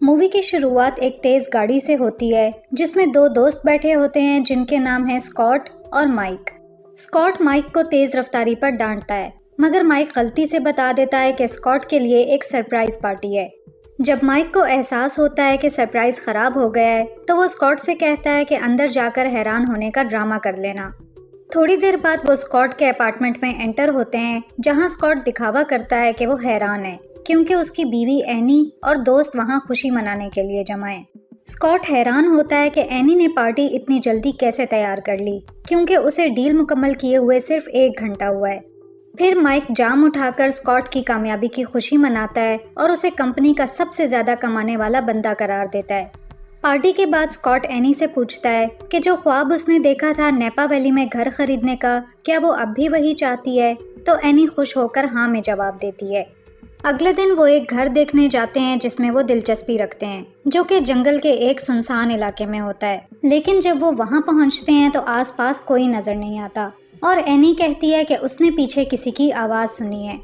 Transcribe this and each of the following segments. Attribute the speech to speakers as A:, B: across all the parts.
A: Movie की शुरुआत एक तेज गाड़ी से होती है जिसमें दो दोस्त बैठे होते हैं जिनके नाम हैं स्कॉट और माइक। स्कॉट माइक को तेज रफ्तारी पर डांटता है, मगर माइक गलती से बता देता है कि स्कॉट के लिए एक सरप्राइज पार्टी है। जब माइक को एहसास होता है कि सरप्राइज खराब हो गया है तो वो स्कॉट से कहता है कि अंदर जाकर हैरान होने का ड्रामा कर लेना। थोड़ी देर बाद वो स्कॉट के अपार्टमेंट में एंटर होते हैं, जहां स्कॉट दिखावा करता है कि वो हैरान है क्योंकि उसकी बीवी एनी और दोस्त वहां खुशी मनाने के लिए जमा हैं। स्कॉट हैरान होता है कि एनी ने पार्टी इतनी जल्दी कैसे तैयार कर ली, क्योंकि उसे डील मुकम्मल किए हुए सिर्फ 1 घंटा हुआ है। फिर माइक जाम उठाकर स्कॉट की कामयाबी की खुशी मनाता है और उसे कंपनी का सबसे ज्यादा कमाने वाला बंदा करार देता है। पार्टी के बाद स्कॉट एनी से पूछता है कि जो ख्वाब उसने देखा था नेपा वैली में घर खरीदने का, क्या वो अब भी वही चाहती है? तो एनी खुश होकर हाँ में जवाब देती है। अगले दिन वो एक घर देखने जाते हैं जिसमें वो दिलचस्पी रखते हैं, जो कि जंगल के एक सुनसान इलाके में होता है। लेकिन जब वो वहां पहुंचते हैं तो आसपास कोई नजर नहीं आता और एनी कहती है कि उसने पीछे किसी की आवाज सुनी है।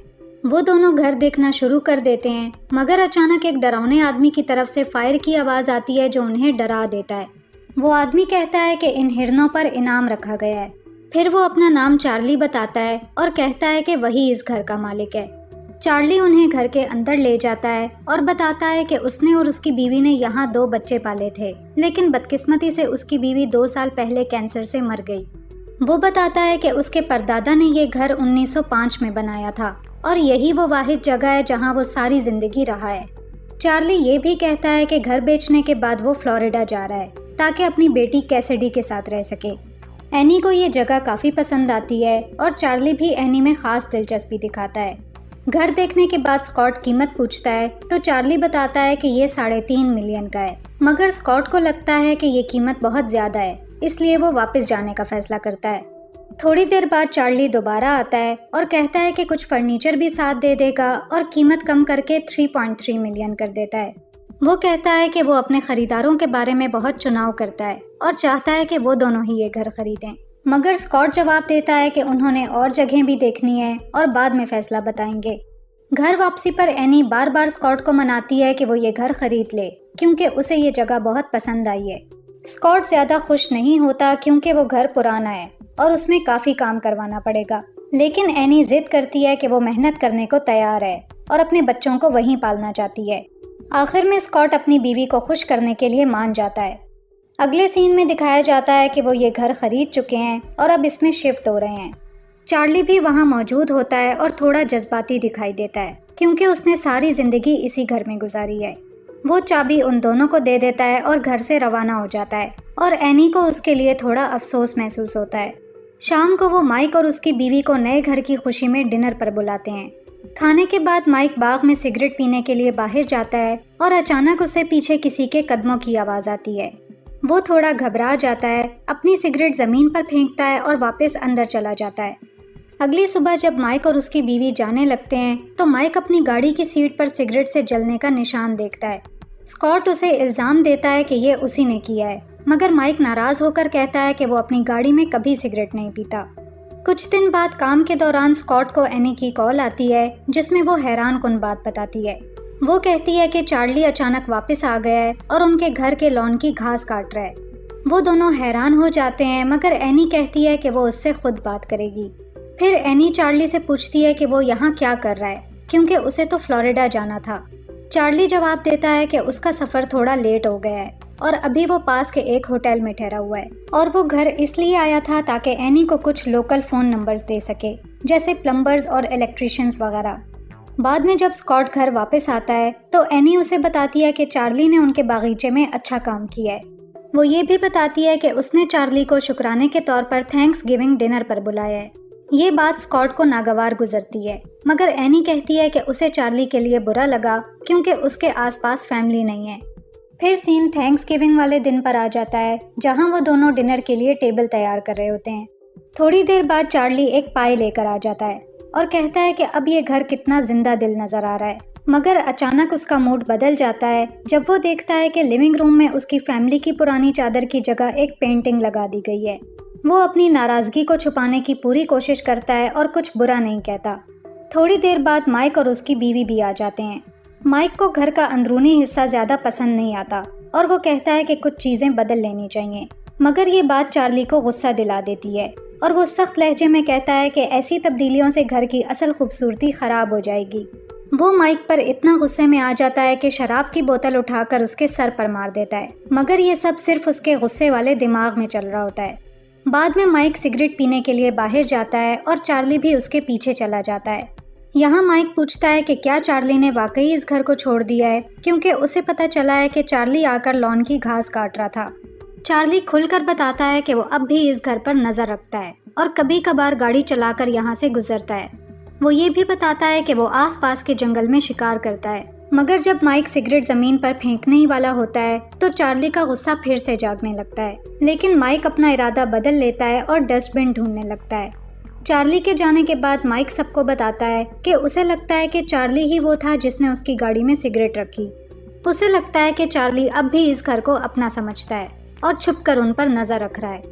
A: वो दोनों घर देखना शुरू कर देते हैं, मगर अचानक एक डरावने आदमी की तरफ से फायर की आवाज आती है जो उन्हें डरा देता है। वो आदमी कहता है कि इन हिरनों पर इनाम रखा गया है। फिर वो अपना नाम चार्ली बताता है और कहता है कि वही इस घर का मालिक है। चार्ली उन्हें घर के अंदर ले जाता है और बताता है कि उसने और उसकी बीवी ने यहाँ 2 बच्चे पाले थे, लेकिन बदकिस्मती से उसकी बीवी 2 साल पहले कैंसर से मर गई। वो बताता है कि उसके परदादा ने ये घर 1905 में बनाया था और यही वो वाहिद जगह है जहाँ वो सारी जिंदगी रहा है। चार्ली ये भी कहता है कि घर बेचने के बाद वो फ्लोरिडा जा रहा है ताकि अपनी बेटी कैसिडी के साथ रह सके। एनी को ये जगह काफ़ी पसंद आती है और चार्ली भी एनी में ख़ास दिलचस्पी दिखाता है। घर देखने के बाद स्कॉट कीमत पूछता है तो चार्ली बताता है कि ये 3.5 मिलियन का है, मगर स्कॉट को लगता है कि ये कीमत बहुत ज़्यादा है, इसलिए वो वापस जाने का फैसला करता है। थोड़ी देर बाद चार्ली दोबारा आता है और कहता है कि कुछ फर्नीचर भी साथ दे देगा और कीमत कम करके 3.3 मिलियन कर देता है। वो कहता है कि वो अपने खरीदारों के बारे में बहुत चुनाव करता है और चाहता है कि वो दोनों ही ये घर खरीदें, मगर स्कॉट जवाब देता है कि उन्होंने और जगह भी देखनी है और बाद में फैसला बताएंगे। घर वापसी पर एनी बार बार स्कॉट को मनाती है कि वो ये घर खरीद ले क्योंकि उसे ये जगह बहुत पसंद आई है। स्कॉट ज़्यादा खुश नहीं होता क्योंकि वो घर पुराना है और उसमें काफ़ी काम करवाना पड़ेगा, लेकिन एनी जिद करती है कि वो मेहनत करने को तैयार है और अपने बच्चों को वहीं पालना चाहती है। आखिर में स्कॉट अपनी बीवी को खुश करने के लिए मान जाता है। अगले सीन में दिखाया जाता है कि वो ये घर खरीद चुके हैं और अब इसमें शिफ्ट हो रहे हैं। चार्ली भी वहाँ मौजूद होता है और थोड़ा जज्बाती दिखाई देता है क्योंकि उसने सारी ज़िंदगी इसी घर में गुजारी है। वो चाबी उन दोनों को दे देता है और घर से रवाना हो जाता है और एनी को उसके लिए थोड़ा अफसोस महसूस होता है। शाम को वो माइक और उसकी बीवी को नए घर की खुशी में डिनर पर बुलाते हैं। खाने के बाद माइक बाग में सिगरेट पीने के लिए बाहर जाता है और अचानक उसे पीछे किसी के कदमों की आवाज़ आती है। वो थोड़ा घबरा जाता है, अपनी सिगरेट ज़मीन पर फेंकता है और वापस अंदर चला जाता है। अगली सुबह जब माइक और उसकी बीवी जाने लगते हैं तो माइक अपनी गाड़ी की सीट पर सिगरेट से जलने का निशान देखता है। स्कॉट उसे इल्ज़ाम देता है कि ये उसी ने किया है, मगर माइक नाराज़ होकर कहता है कि वो अपनी गाड़ी में कभी सिगरेट नहीं पीता। कुछ दिन बाद काम के दौरान स्कॉट को एनी की कॉल आती है जिसमें वो हैरान कुन बात बताती है। वो कहती है कि चार्ली अचानक वापस आ गया है और उनके घर के लॉन की घास काट रहा है। वो दोनों हैरान हो जाते हैं, मगर एनी कहती है कि वो उससे खुद बात करेगी। फिर एनी चार्ली से पूछती है कि वो यहाँ क्या कर रहा है क्योंकि उसे तो फ्लोरिडा जाना था। चार्ली जवाब देता है कि उसका सफ़र थोड़ा लेट हो गया है और अभी वो पास के एक होटल में ठहरा हुआ है और वो घर इसलिए आया था ताकि एनी को कुछ लोकल फ़ोन नंबर्स दे सके, जैसे प्लम्बर्स और इलेक्ट्रिशियंस वगैरह। बाद में जब स्कॉट घर वापस आता है तो एनी उसे बताती है कि चार्ली ने उनके बागीचे में अच्छा काम किया है। वो ये भी बताती है कि उसने चार्ली को शुक्राने के तौर पर थैंक्स गिविंग डिनर पर बुलाया है। ये बात स्कॉट को नागवार गुजरती है, मगर एनी कहती है कि उसे चार्ली के लिए बुरा लगा क्योंकि उसके आसपास फैमिली नहीं है। फिर सीन थैंक्स गिविंग वाले दिन पर आ जाता है जहां वो दोनों डिनर के लिए टेबल तैयार कर रहे होते हैं। थोड़ी देर बाद चार्ली एक पाई लेकर आ जाता है और कहता है कि अब ये घर कितना जिंदा दिल नजर आ रहा है, मगर अचानक उसका मूड बदल जाता है जब वो देखता है कि लिविंग रूम में उसकी फैमिली की पुरानी चादर की जगह एक पेंटिंग लगा दी गई है। वो अपनी नाराज़गी को छुपाने की पूरी कोशिश करता है और कुछ बुरा नहीं कहता। थोड़ी देर बाद माइक और उसकी बीवी भी आ जाते हैं। माइक को घर का अंदरूनी हिस्सा ज़्यादा पसंद नहीं आता और वो कहता है कि कुछ चीज़ें बदल लेनी चाहिए, मगर ये बात चार्ली को गुस्सा दिला देती है और वो सख्त लहजे में कहता है कि ऐसी तब्दीलियों से घर की असल खूबसूरती ख़राब हो जाएगी। वो माइक पर इतना गुस्से में आ जाता है कि शराब की बोतल उठाकर उसके सर पर मार देता है, मगर ये सब सिर्फ उसके गुस्से वाले दिमाग में चल रहा होता है। बाद में माइक सिगरेट पीने के लिए बाहर जाता है और चार्ली भी उसके पीछे चला जाता है। यहाँ माइक पूछता है कि क्या चार्ली ने वाकई इस घर को छोड़ दिया है, क्योंकि उसे पता चला है कि चार्ली आकर लॉन की घास काट रहा था। चार्ली खुलकर बताता है कि वो अब भी इस घर पर नज़र रखता है और कभी कभार गाड़ी चलाकर यहाँ से गुजरता है। वो ये भी बताता है कि वो आसपास के जंगल में शिकार करता है, मगर जब माइक सिगरेट ज़मीन पर फेंकने ही वाला होता है तो चार्ली का गुस्सा फिर से जागने लगता है, लेकिन माइक अपना इरादा बदल लेता है और डस्टबिन ढूंढने लगता है। चार्ली के जाने के बाद माइक सबको बताता है कि उसे लगता है कि चार्ली ही वो था जिसने उसकी गाड़ी में सिगरेट रखी। उसे लगता है कि चार्ली अब भी इस घर को अपना समझता है और छुपकर उन पर नज़र रख रहा है।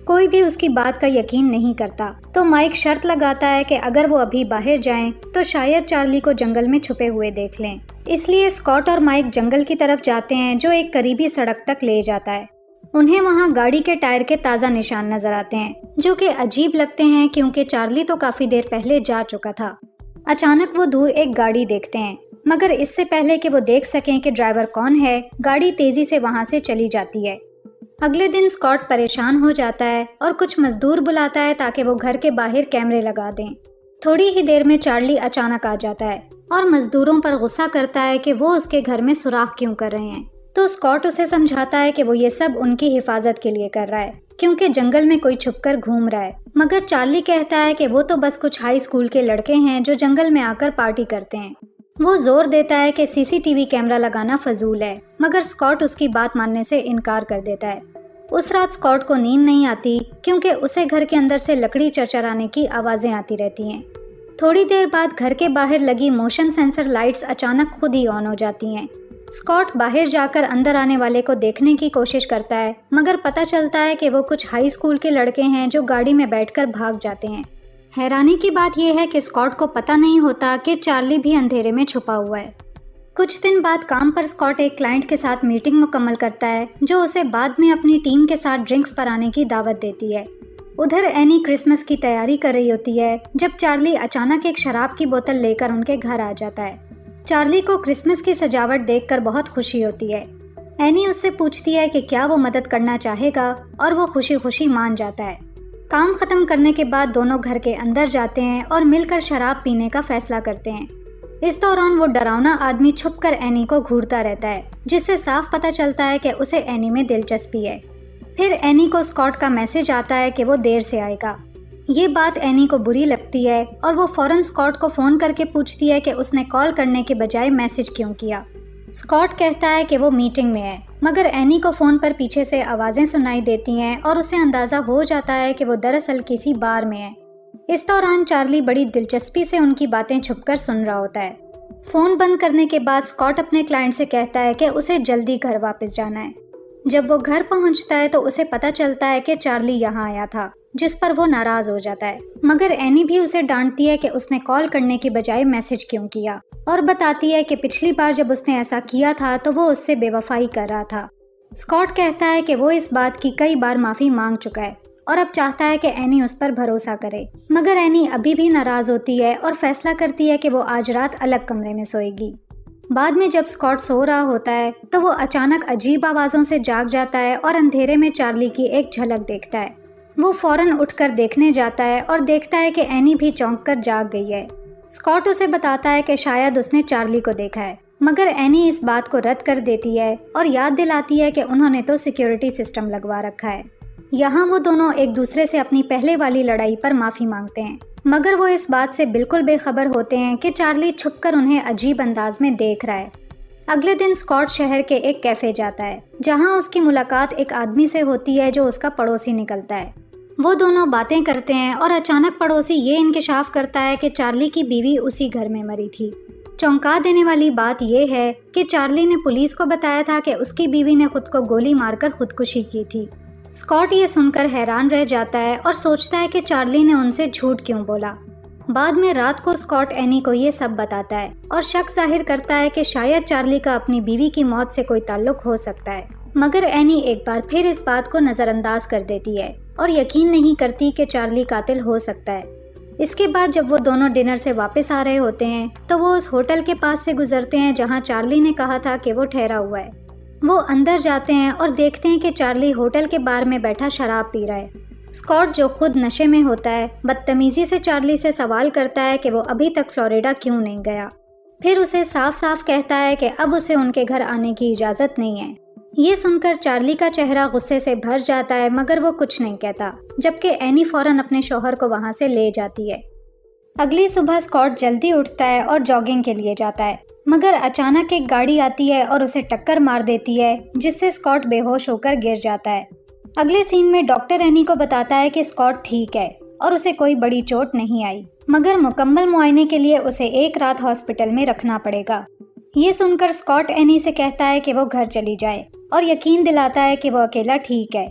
A: कोई भी उसकी बात का यकीन नहीं करता, तो माइक शर्त लगाता है कि अगर वो अभी बाहर जाएं तो शायद चार्ली को जंगल में छुपे हुए देख लें। इसलिए स्कॉट और माइक जंगल की तरफ जाते हैं जो एक करीबी सड़क तक ले जाता है। उन्हें वहाँ गाड़ी के टायर के ताज़ा निशान नजर आते हैं, जो कि अजीब लगते हैं क्योंकि चार्ली तो काफ़ी देर पहले जा चुका था। अचानक वो दूर एक गाड़ी देखते हैं, मगर इससे पहले कि वो देख सकें कि ड्राइवर कौन है, गाड़ी तेज़ी से वहाँ से चली जाती है। अगले दिन स्कॉट परेशान हो जाता है और कुछ मजदूर बुलाता है ताकि वो घर के बाहर कैमरे लगा दें। थोड़ी ही देर में चार्ली अचानक आ जाता है और मजदूरों पर गुस्सा करता है कि वो उसके घर में सुराख क्यों कर रहे हैं। तो स्कॉट उसे समझाता है कि वो ये सब उनकी हिफाजत के लिए कर रहा है, क्योंकि जंगल में कोई छुपकर घूम रहा है। मगर चार्ली कहता है कि वो तो बस कुछ हाई स्कूल के लड़के हैं जो जंगल में आकर पार्टी करते हैं। वो जोर देता है कि सीसीटीवी कैमरा लगाना फजूल है, मगर स्कॉट उसकी बात मानने से इनकार कर देता है। उस रात स्कॉट को नींद नहीं आती क्योंकि उसे घर के अंदर से लकड़ी चरचराने की आवाज़ें आती रहती हैं। थोड़ी देर बाद घर के बाहर लगी मोशन सेंसर लाइट्स अचानक खुद ही ऑन हो जाती हैं। स्कॉट बाहर जाकर अंदर आने वाले को देखने की कोशिश करता है, मगर पता चलता है कि वो कुछ हाई स्कूल के लड़के हैं जो गाड़ी में बैठकर भाग जाते हैं। हैरानी की बात यह है कि स्कॉट को पता नहीं होता कि चार्ली भी अंधेरे में छुपा हुआ है। कुछ दिन बाद काम पर स्कॉट एक क्लाइंट के साथ मीटिंग मुकम्मल करता है जो उसे बाद में अपनी टीम के साथ ड्रिंक्स पर आने की दावत देती है। उधर एनी क्रिसमस की तैयारी कर रही होती है जब चार्ली अचानक एक शराब की बोतल लेकर उनके घर आ जाता है। चार्ली को क्रिसमस की सजावट देखकर बहुत खुशी होती है। एनी उससे पूछती है कि क्या वो मदद करना चाहेगा और वो खुशी खुशी मान जाता है। काम खत्म करने के बाद दोनों घर के अंदर जाते हैं और मिलकर शराब पीने का फैसला करते हैं। इस दौरान वो डरावना आदमी छुपकर एनी को घूरता रहता है, जिससे साफ पता चलता है कि उसे एनी में दिलचस्पी है। फिर एनी को स्कॉट का मैसेज आता है कि वो देर से आएगा। ये बात एनी को बुरी लगती है और वो फौरन स्कॉट को फ़ोन करके पूछती है कि उसने कॉल करने के बजाय मैसेज क्यों किया। स्कॉट कहता है कि वो मीटिंग में है, मगर एनी को फ़ोन पर पीछे से आवाज़ें सुनाई देती हैं और उसे अंदाज़ा हो जाता है कि वो दरअसल किसी बार में है। इस दौरान चार्ली बड़ी दिलचस्पी से उनकी बातें छुपकर सुन रहा होता है। फ़ोन बंद करने के बाद स्कॉट अपने क्लाइंट से कहता है कि उसे जल्दी घर वापस जाना है। जब वो घर पहुंचता है तो उसे पता चलता है कि चार्ली यहाँ आया था, जिस पर वो नाराज़ हो जाता है। मगर एनी भी उसे डांटती है कि उसने कॉल करने के बजाय मैसेज क्यों किया, और बताती है कि पिछली बार जब उसने ऐसा किया था तो वो उससे बेवफाई कर रहा था। स्कॉट कहता है कि वो इस बात की कई बार माफ़ी मांग चुका है और अब चाहता है कि एनी उस पर भरोसा करे, मगर एनी अभी भी नाराज़ होती है और फैसला करती है कि वो आज रात अलग कमरे में सोएगी। बाद में जब स्कॉट सो रहा होता है तो वो अचानक अजीब आवाज़ों से जाग जाता है और अंधेरे में चार्ली की एक झलक देखता है। वो फौरन उठकर देखने जाता है और देखता है कि एनी भी चौंक कर जाग गई है। स्कॉट उसे बताता है कि शायद उसने चार्ली को देखा है, मगर एनी इस बात को रद्द कर देती है और याद दिलाती है कि उन्होंने तो सिक्योरिटी सिस्टम लगवा रखा है। यहाँ वो दोनों एक दूसरे से अपनी पहले वाली लड़ाई पर माफ़ी मांगते हैं, मगर वो इस बात से बिल्कुल बेखबर होते हैं कि चार्ली छुपकर उन्हें अजीब अंदाज में देख रहा है। अगले दिन स्कॉट शहर के एक कैफ़े जाता है, जहाँ उसकी मुलाकात एक आदमी से होती है जो उसका पड़ोसी निकलता है। वो दोनों बातें करते हैं और अचानक पड़ोसी ये इंकिशाफ करता है कि चार्ली की बीवी उसी घर में मरी थी। चौंका देने वाली बात यह है कि चार्ली ने पुलिस को बताया था कि उसकी बीवी ने खुद को गोली मारकर खुदकुशी की थी। स्कॉट ये सुनकर हैरान रह जाता है और सोचता है कि चार्ली ने उनसे झूठ क्यों बोला। बाद में रात को स्कॉट एनी को ये सब बताता है और शक जाहिर करता है कि शायद चार्ली का अपनी बीवी की मौत से कोई ताल्लुक हो सकता है। मगर एनी एक बार फिर इस बात को नज़रअंदाज कर देती है और यकीन नहीं करती कि चार्ली कातिल हो सकता है। इसके बाद जब वो दोनों डिनर से वापस आ रहे होते हैं तो वो उस होटल के पास से गुजरते हैं जहाँ चार्ली ने कहा था कि वो ठहरा हुआ है। वो अंदर जाते हैं और देखते हैं कि चार्ली होटल के बार में बैठा शराब पी रहा है। स्कॉट, जो खुद नशे में होता है, बदतमीजी से चार्ली से सवाल करता है कि वो अभी तक फ्लोरिडा क्यों नहीं गया। फिर उसे साफ साफ कहता है कि अब उसे उनके घर आने की इजाज़त नहीं है। ये सुनकर चार्ली का चेहरा गुस्से से भर जाता है, मगर वो कुछ नहीं कहता, जबकि एनी फौरन अपने शौहर को वहाँ से ले जाती है। अगली सुबह स्कॉट जल्दी उठता है और जॉगिंग के लिए जाता है, मगर अचानक एक गाड़ी आती है और उसे टक्कर मार देती है, जिससे स्कॉट बेहोश होकर गिर जाता है। अगले सीन में डॉक्टर एनी को बताता है कि स्कॉट ठीक है और उसे कोई बड़ी चोट नहीं आई, मगर मुकम्मल मुआयने के लिए उसे एक रात हॉस्पिटल में रखना पड़ेगा। ये सुनकर स्कॉट एनी से कहता है कि वो घर चली जाए और यकीन दिलाता है कि वो अकेला ठीक है।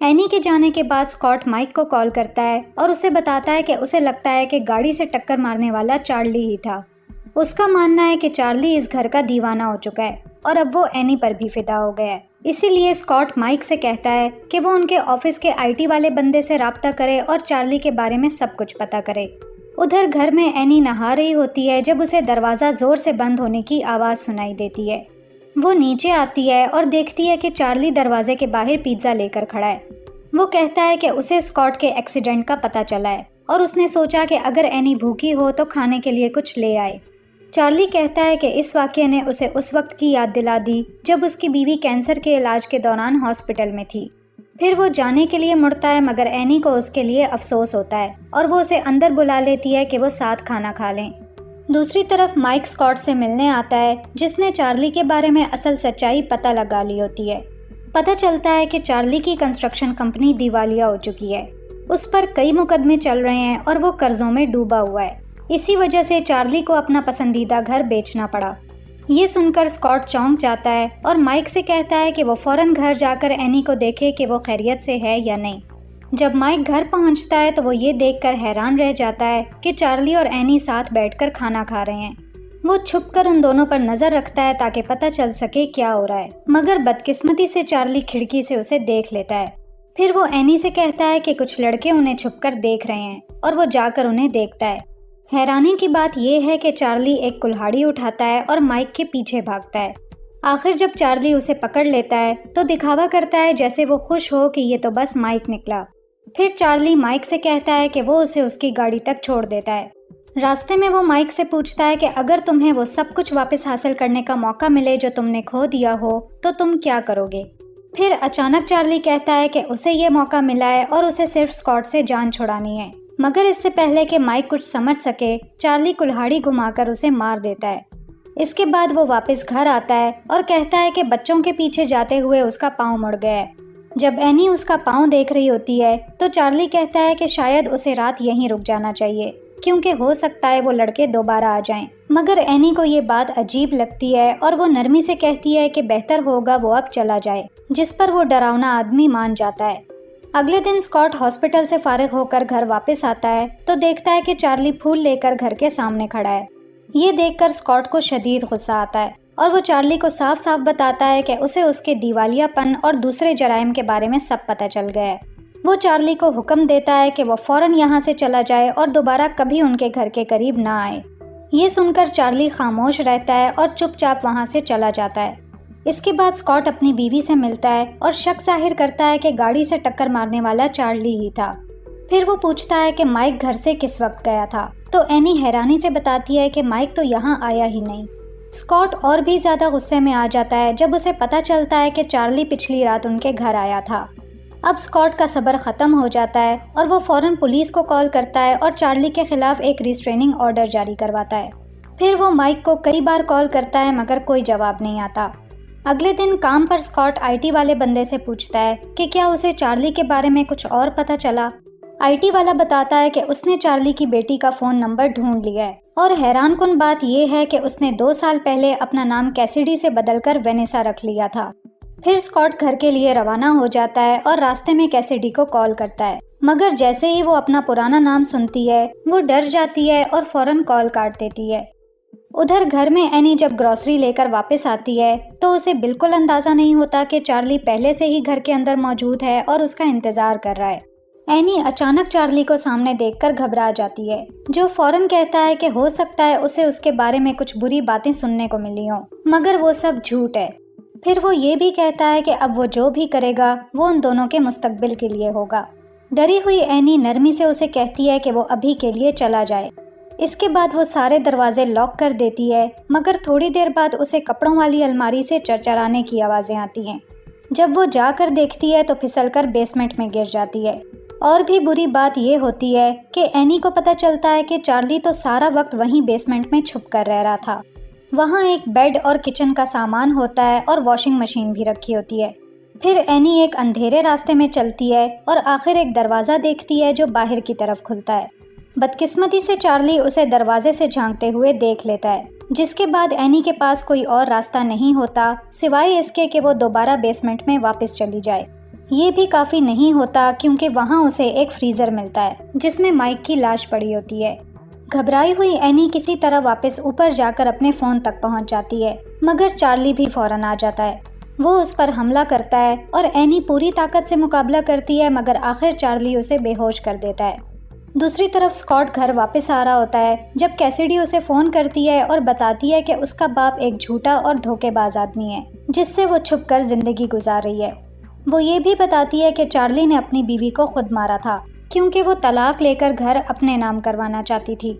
A: एनी के जाने के बाद स्कॉट माइक को कॉल करता है और उसे बताता है कि उसे लगता है कि गाड़ी से टक्कर मारने वाला चार्ली ही था। उसका मानना है कि चार्ली इस घर का दीवाना हो चुका है और अब वो एनी पर भी फिदा हो गया है। इसीलिए स्कॉट माइक से कहता है कि वो उनके ऑफिस के आईटी वाले बंदे से राब्ता करे और चार्ली के बारे में सब कुछ पता करे। उधर घर में एनी नहा रही होती है जब उसे दरवाज़ा ज़ोर से बंद होने की आवाज़ सुनाई देती है। वो नीचे आती है और देखती है कि चार्ली दरवाजे के बाहर पिज़्ज़ा लेकर खड़ा है। वो कहता है कि उसे स्कॉट के एक्सीडेंट का पता चला है और उसने सोचा कि अगर एनी भूखी हो तो खाने के लिए कुछ ले आए। चार्ली कहता है कि इस वाक़ये ने उसे उस वक्त की याद दिला दी जब उसकी बीवी कैंसर के इलाज के दौरान हॉस्पिटल में थी। फिर वो जाने के लिए मुड़ता है, मगर एनी को उसके लिए अफसोस होता है और वो उसे अंदर बुला लेती है कि वो साथ खाना खा लें। दूसरी तरफ माइक स्कॉट से मिलने आता है, जिसने चार्ली के बारे में असल सच्चाई पता लगा ली होती है। पता चलता है कि चार्ली की कंस्ट्रक्शन कंपनी दिवालिया हो चुकी है। उस पर कई मुकदमे चल रहे हैं और वो कर्जों में डूबा हुआ है। इसी वजह से चार्ली को अपना पसंदीदा घर बेचना पड़ा। ये सुनकर स्कॉट चौंक जाता है और माइक से कहता है कि वो फौरन घर जाकर एनी को देखे कि वो खैरियत से है या नहीं। जब माइक घर पहुंचता है तो वो ये देखकर हैरान रह जाता है कि चार्ली और एनी साथ बैठकर खाना खा रहे हैं। वो छुपकर उन दोनों पर नज़र रखता है ताकि पता चल सके क्या हो रहा है, मगर बदकिस्मती से चार्ली खिड़की से उसे देख लेता है। फिर वो एनी से कहता है कि कुछ लड़के उन्हें छुपकर देख रहे हैं और वो जाकर उन्हें देखता है। हैरानी की बात यह है कि चार्ली एक कुल्हाड़ी उठाता है और माइक के पीछे भागता है। आखिर जब चार्ली उसे पकड़ लेता है तो दिखावा करता है जैसे वो खुश हो कि ये तो बस माइक निकला। फिर चार्ली माइक से कहता है कि वो उसे उसकी गाड़ी तक छोड़ देता है। रास्ते में वो माइक से पूछता है कि अगर तुम्हें वो सब कुछ वापस हासिल करने का मौका मिले जो तुमने खो दिया हो तो तुम क्या करोगे। फिर अचानक चार्ली कहता है कि उसे ये मौका मिला है और उसे सिर्फ स्कॉट से जान छुड़ानी है, मगर इससे पहले कि माइक कुछ समझ सके चार्ली कुल्हाड़ी घुमाकर उसे मार देता है। इसके बाद वो वापस घर आता है और कहता है कि बच्चों के पीछे जाते हुए उसका पाँव मुड़ गया है। जब एनी उसका पाँव देख रही होती है तो चार्ली कहता है कि शायद उसे रात यहीं रुक जाना चाहिए, क्योंकि हो सकता है वो लड़के दोबारा आ जाएं। मगर एनी को ये बात अजीब लगती है और वो नरमी से कहती है कि बेहतर होगा वो अब चला जाए, जिस पर वो डरावना आदमी मान जाता है। अगले दिन स्कॉट हॉस्पिटल से फारिग होकर घर वापस आता है तो देखता है कि चार्ली फूल लेकर घर के सामने खड़ा है। ये देखकर स्कॉट को शदीद गुस्सा आता है और वो चार्ली को साफ साफ बताता है कि उसे उसके दिवालियापन और दूसरे जराइम के बारे में सब पता चल गया है। वो चार्ली को हुक्म देता है कि वो फौरन यहाँ से चला जाए और दोबारा कभी उनके घर के करीब ना आए। ये सुनकर चार्ली खामोश रहता है और चुपचाप वहाँ से चला जाता है। इसके बाद स्कॉट अपनी बीवी से मिलता है और शक जाहिर करता है कि गाड़ी से टक्कर मारने वाला चार्ली ही था। फिर वो पूछता है कि माइक घर से किस वक्त गया था, तो एनी हैरानी से बताती है कि माइक तो यहाँ आया ही नहीं। स्कॉट और भी ज़्यादा गुस्से में आ जाता है जब उसे पता चलता है कि चार्ली पिछली रात उनके घर आया था। अब स्कॉट का सब्र ख़त्म हो जाता है और वो फ़ौरन पुलिस को कॉल करता है और चार्ली के ख़िलाफ़ एक रिस्ट्रेनिंग ऑर्डर जारी करवाता है। फिर वो माइक को कई बार कॉल करता है, मगर कोई जवाब नहीं आता। अगले दिन काम पर स्कॉट आईटी वाले बंदे से पूछता है कि क्या उसे चार्ली के बारे में कुछ और पता चला। आईटी वाला बताता है कि उसने चार्ली की बेटी का फ़ोन नंबर ढूंढ लिया है और हैरानकुन बात यह है कि उसने 2 साल पहले अपना नाम कैसिडी से बदलकर वेनेसा रख लिया था। फिर स्कॉट घर के लिए रवाना हो जाता है और रास्ते में कैसिडी को कॉल करता है। मगर जैसे ही वो अपना पुराना नाम सुनती है वो डर जाती है और फौरन कॉल काट देती है। उधर घर में एनी जब ग्रॉसरी लेकर वापस आती है तो उसे बिल्कुल अंदाज़ा नहीं होता कि चार्ली पहले से ही घर के अंदर मौजूद है और उसका इंतज़ार कर रहा है। एनी अचानक चार्ली को सामने देखकर घबरा जाती है, जो फौरन कहता है कि हो सकता है उसे उसके बारे में कुछ बुरी बातें सुनने को मिली हों, मगर वो सब झूठ है। फिर वो ये भी कहता है कि अब वो जो भी करेगा वो उन दोनों के मुस्तकबिल के लिए होगा। डरी हुई एनी नरमी से उसे कहती है कि वो अभी के लिए चला जाए। इसके बाद वो सारे दरवाजे लॉक कर देती है, मगर थोड़ी देर बाद उसे कपड़ों वाली अलमारी से चरचराने की आवाज़ें आती हैं। जब वो जाकर देखती है तो फिसलकर बेसमेंट में गिर जाती है। और भी बुरी बात ये होती है कि एनी को पता चलता है कि चार्ली तो सारा वक्त वहीं बेसमेंट में छुप कर रह रहा था। वहाँ एक बेड और किचन का सामान होता है और वॉशिंग मशीन भी रखी होती है। फिर एनी एक अंधेरे रास्ते में चलती है और आखिर एक दरवाज़ा देखती है जो बाहर की तरफ खुलता है। बदकिस्मती से चार्ली उसे दरवाजे से झांकते हुए देख लेता है, जिसके बाद एनी के पास कोई और रास्ता नहीं होता सिवाय इसके कि वो दोबारा बेसमेंट में वापस चली जाए। ये भी काफ़ी नहीं होता क्योंकि वहाँ उसे एक फ्रीज़र मिलता है जिसमें माइक की लाश पड़ी होती है। घबराई हुई एनी किसी तरह वापस ऊपर जाकर अपने फ़ोन तक पहुँच जाती है, मगर चार्ली भी फ़ौरन आ जाता है। वो उस पर हमला करता है और एनी पूरी ताकत से मुकाबला करती है, मगर आखिर चार्ली उसे बेहोश कर देता है। दूसरी तरफ स्कॉट घर वापस आ रहा होता है जब कैसिडी उसे फ़ोन करती है और बताती है कि उसका बाप एक झूठा और धोखेबाज आदमी है जिससे वो छुपकर ज़िंदगी गुजार रही है। वो ये भी बताती है कि चार्ली ने अपनी बीवी को खुद मारा था क्योंकि वो तलाक लेकर घर अपने नाम करवाना चाहती थी।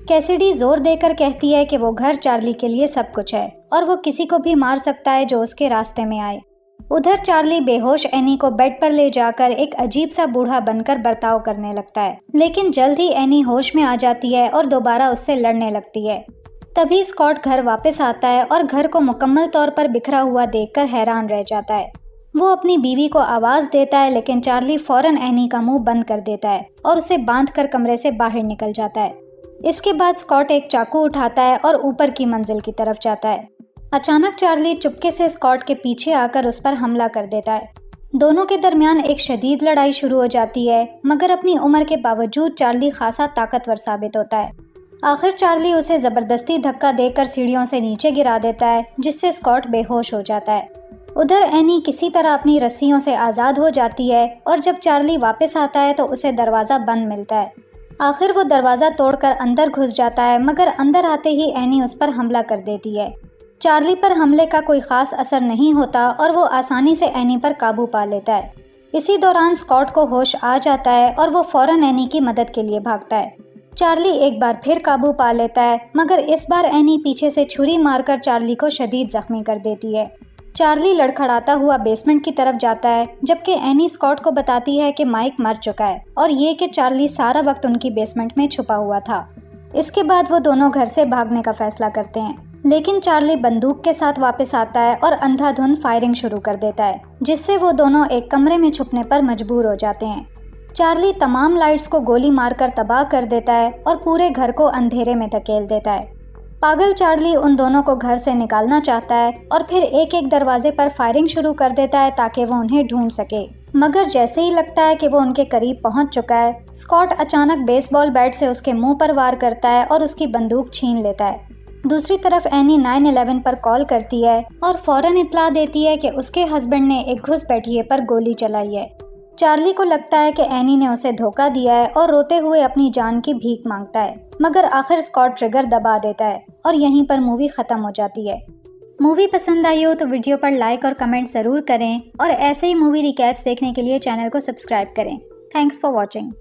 A: कैसिडी जोर देकर कहती है कि वो घर चार्ली के लिए सब कुछ है और वो किसी को भी मार सकता है जो उसके रास्ते में आए। उधर चार्ली बेहोश एनी को बेड पर ले जाकर एक अजीब सा बूढ़ा बनकर बर्ताव करने लगता है, लेकिन जल्द ही एनी होश में आ जाती है और दोबारा उससे लड़ने लगती है। तभी स्कॉट घर वापस आता है और घर को मुकम्मल तौर पर बिखरा हुआ देखकर हैरान रह जाता है। वो अपनी बीवी को आवाज़ देता है, लेकिन चार्ली फौरन एनी का मुंह बंद कर देता है और उसे बांधकर कमरे से बाहर निकल जाता है। इसके बाद स्कॉट एक चाकू उठाता है और ऊपर की मंजिल की तरफ जाता है। अचानक चार्ली चुपके से स्कॉट के पीछे आकर उस पर हमला कर देता है। दोनों के दरमियान एक शदीद लड़ाई शुरू हो जाती है, मगर अपनी उम्र के बावजूद चार्ली खासा ताकतवर साबित होता है। आखिर चार्ली उसे ज़बरदस्ती धक्का देकर सीढ़ियों से नीचे गिरा देता है, जिससे स्कॉट बेहोश हो जाता है। उधर एनी किसी तरह अपनी रस्सियों से आज़ाद हो जाती है और जब चार्ली वापस आता है तो उसे दरवाज़ा बंद मिलता है। आखिर वो दरवाज़ा तोड़कर अंदर घुस जाता है, मगर अंदर आते ही एनी उस पर हमला कर देती है। चार्ली पर हमले का कोई ख़ास असर नहीं होता और वो आसानी से एनी पर काबू पा लेता है। इसी दौरान स्कॉट को होश आ जाता है और वो फ़ौरन एनी की मदद के लिए भागता है। चार्ली एक बार फिर काबू पा लेता है, मगर इस बार एनी पीछे से छुरी मारकर चार्ली को शदीद ज़ख्मी कर देती है। चार्ली लड़खड़ाता हुआ बेसमेंट की तरफ जाता है, जबकि एनी स्कॉट को बताती है कि माइक मर चुका है और ये कि चार्ली सारा वक्त उनकी बेसमेंट में छुपा हुआ था। इसके बाद वो दोनों घर से भागने का फैसला करते हैं, लेकिन चार्ली बंदूक के साथ वापस आता है और अंधाधुंध फायरिंग शुरू कर देता है, जिससे वो दोनों एक कमरे में छुपने पर मजबूर हो जाते हैं। चार्ली तमाम लाइट्स को गोली मारकर तबाह कर देता है और पूरे घर को अंधेरे में धकेल देता है। पागल चार्ली उन दोनों को घर से निकालना चाहता है और फिर एक एक दरवाजे पर फायरिंग शुरू कर देता है ताकि वो उन्हें ढूंढ सके, मगर जैसे ही लगता है कि वो उनके करीब पहुंच चुका है, स्कॉट अचानक बेसबॉल बैट से उसके मुंह पर वार करता है और उसकी बंदूक छीन लेता है। दूसरी तरफ एनी 911 पर कॉल करती है और फौरन इत्तला देती है कि उसके हस्बैंड ने एक घुसपैठिए पर गोली चलाई है। चार्ली को लगता है कि एनी ने उसे धोखा दिया है और रोते हुए अपनी जान की भीख मांगता है, मगर आखिर स्कॉट ट्रिगर दबा देता है और यहीं पर मूवी ख़त्म हो जाती है। मूवी पसंद आई हो तो वीडियो पर लाइक और कमेंट ज़रूर करें और ऐसे ही मूवी रिकैप्स देखने के लिए चैनल को सब्सक्राइब करें। Thanks for watching.